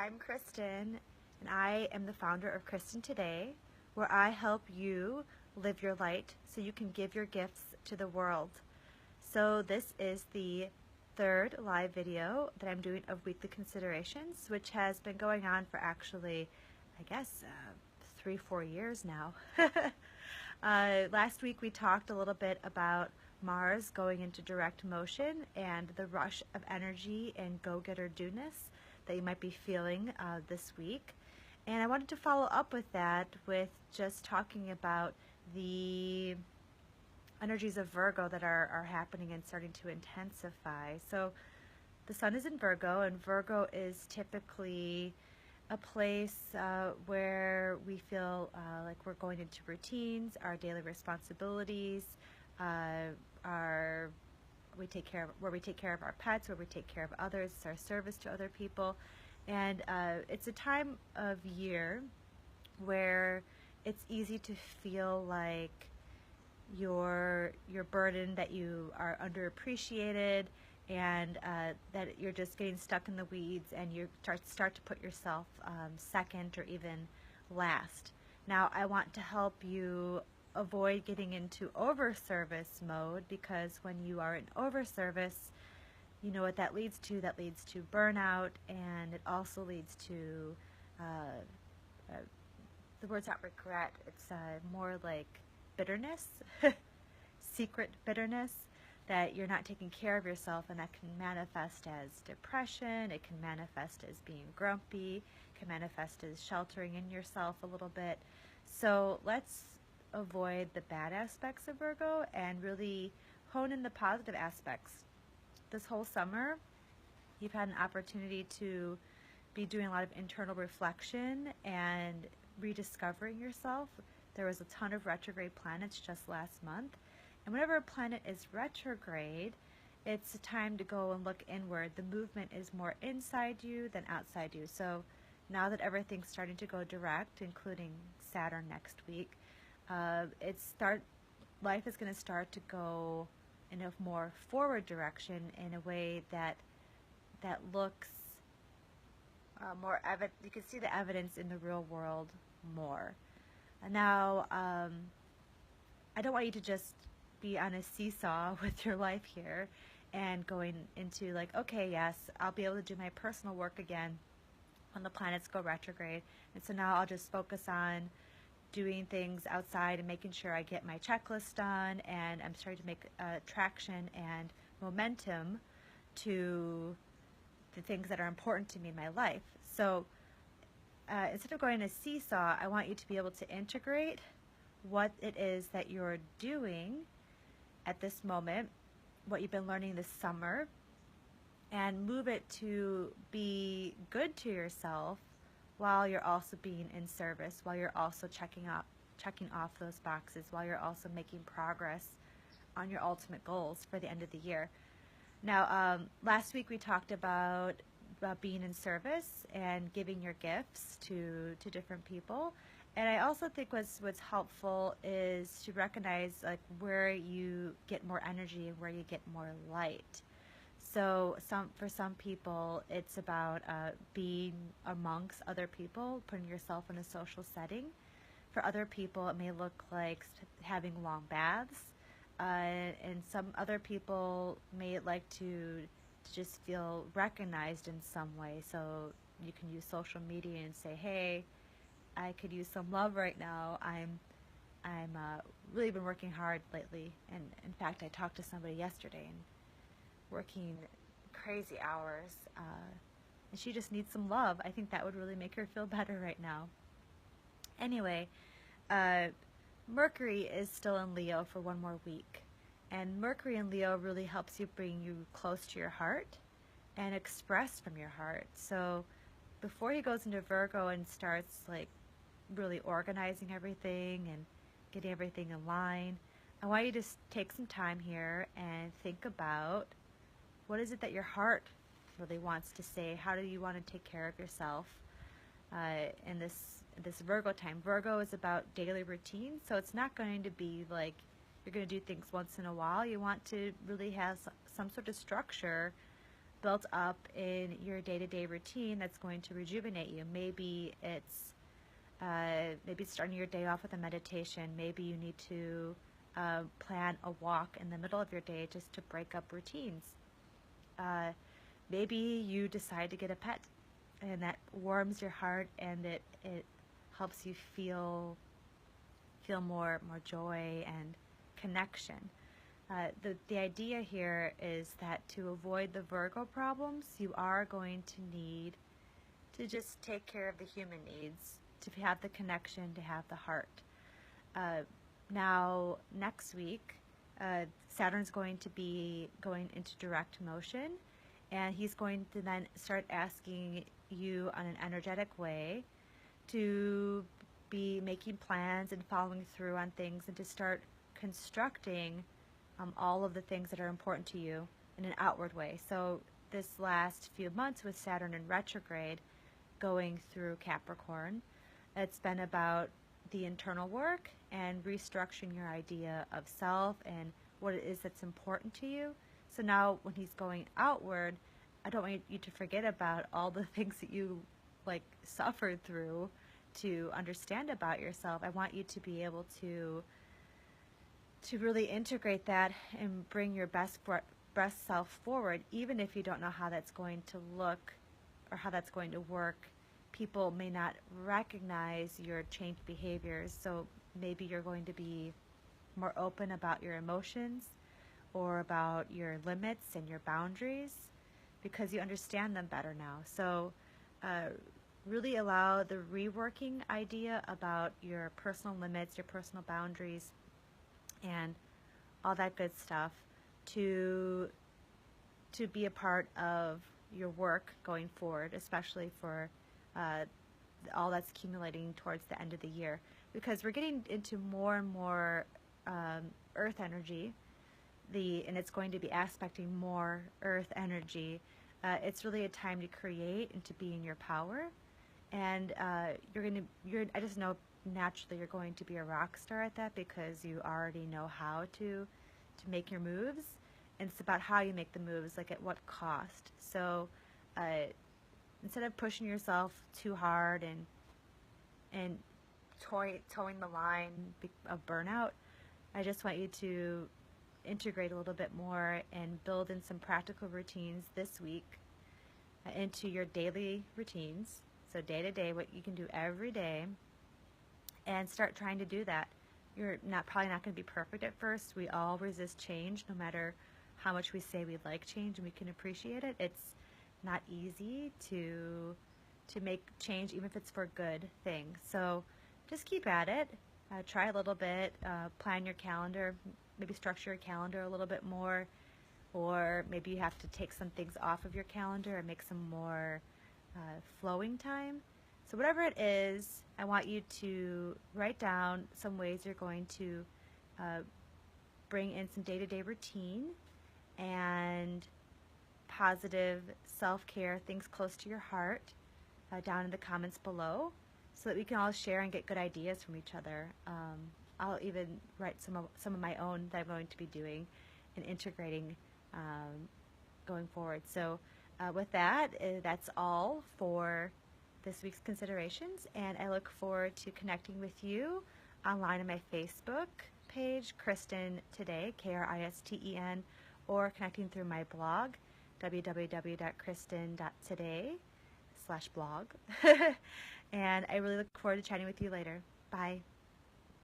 I'm Kristen, and I am the founder of Kristen Today, where I help you live your light so you can give your gifts to the world. So this is the third live video that I'm doing of weekly considerations, which has been going on for actually, I guess, 3-4 years now. Last week we talked a little bit about Mars going into direct motion and the rush of energy and go-getter do-ness that you might be feeling this week. And I wanted to follow up with that with just talking about the energies of Virgo that are happening and starting to intensify. So the sun is in Virgo, and Virgo is typically a place where we feel like we're going into routines, our daily responsibilities, we take care of our pets, where we take care of others, it's our service to other people. And it's a time of year where it's easy to feel like you're burdened, that you are underappreciated, and that you're just getting stuck in the weeds, and you start to put yourself second or even last. Now, I want to help you avoid getting into over-service mode, because when you are in over-service, you know what that leads to. That leads to burnout, and it also leads to, the word's not regret, it's more like bitterness, secret bitterness, that you're not taking care of yourself, and that can manifest as depression, it can manifest as being grumpy, it can manifest as sheltering in yourself a little bit. So let's avoid the bad aspects of Virgo and really hone in the positive aspects. This whole summer, you've had an opportunity to be doing a lot of internal reflection and rediscovering yourself. There was a ton of retrograde planets just last month, and whenever a planet is retrograde, it's a time to go and look inward. The movement is more inside you than outside you. So now that everything's starting to go direct, including Saturn next week, life is going to start to go in a more forward direction, in a way that looks more evident. You can see the evidence in the real world more. And now, I don't want you to just be on a seesaw with your life here and going into like, okay, yes, I'll be able to do my personal work again when the planets go retrograde, and so now I'll just focus on doing things outside and making sure I get my checklist done, and I'm starting to make traction and momentum to the things that are important to me in my life. So instead of going a seesaw, I want you to be able to integrate what it is that you're doing at this moment, what you've been learning this summer, and move it to be good to yourself while you're also being in service, while you're also checking off those boxes, while you're also making progress on your ultimate goals for the end of the year. Now, last week we talked about being in service and giving your gifts to different people. And I also think what's helpful is to recognize like where you get more energy and where you get more light. So for some people, it's about being amongst other people, putting yourself in a social setting. For other people, it may look like having long baths. And some other people may like to just feel recognized in some way. So you can use social media and say, hey, I could use some love right now. I'm really been working hard lately. And in fact, I talked to somebody yesterday and working crazy hours, and she just needs some love. I think that would really make her feel better right now. Anyway, Mercury is still in Leo for one more week, and Mercury in Leo really helps you bring you close to your heart and express from your heart. So before he goes into Virgo and starts like really organizing everything and getting everything in line, I want you to take some time here and think about, what is it that your heart really wants to say? How do you want to take care of yourself in this Virgo time? Virgo is about daily routine, so it's not going to be like you're going to do things once in a while. You want to really have some sort of structure built up in your day-to-day routine that's going to rejuvenate you. Maybe it's starting your day off with a meditation. Maybe you need to plan a walk in the middle of your day just to break up routines. Maybe you decide to get a pet, and that warms your heart, and it helps you feel more joy and connection. The idea here is that to avoid the Virgo problems, you are going to need to just take care of the human needs, to have the connection, to have the heart. Now, next week, Saturn's going to be going into direct motion, and he's going to then start asking you on an energetic way to be making plans and following through on things, and to start constructing all of the things that are important to you in an outward way. So this last few months with Saturn in retrograde going through Capricorn, it's been about the internal work and restructuring your idea of self and what it is that's important to you. So now when he's going outward, I don't want you to forget about all the things that you suffered through to understand about yourself. I want you to be able to really integrate that and bring your best self forward, even if you don't know how that's going to look or how that's going to work. People may not recognize your changed behaviors, so maybe you're going to be more open about your emotions or about your limits and your boundaries because you understand them better now. So really allow the reworking idea about your personal limits, your personal boundaries, and all that good stuff to be a part of your work going forward, especially for all that's accumulating towards the end of the year, because we're getting into more and more earth energy, and it's going to be aspecting more earth energy. It's really a time to create and to be in your power, and I just know naturally you're going to be a rock star at that because you already know how to make your moves, and it's about how you make the moves, at what cost. So instead of pushing yourself too hard and towing the line of burnout, I just want you to integrate a little bit more and build in some practical routines this week into your daily routines. So day to day, what you can do every day, and start trying to do that. You're probably not going to be perfect at first. We all resist change, no matter how much we say we like change and we can appreciate it. It's not easy to make change, even if it's for a good thing. So just keep at it. Try a little bit. Plan your calendar. Maybe structure your calendar a little bit more. Or maybe you have to take some things off of your calendar and make some more flowing time. So whatever it is, I want you to write down some ways you're going to bring in some day-to-day routine and positive self-care, things close to your heart, down in the comments below, so that we can all share and get good ideas from each other. I'll even write some of my own that I'm going to be doing and integrating going forward. So with that, that's all for this week's considerations, and I look forward to connecting with you online on my Facebook page, Kristen Today, Kristen, or connecting through my blog, www.kristen.today/blog. And I really look forward to chatting with you later. Bye.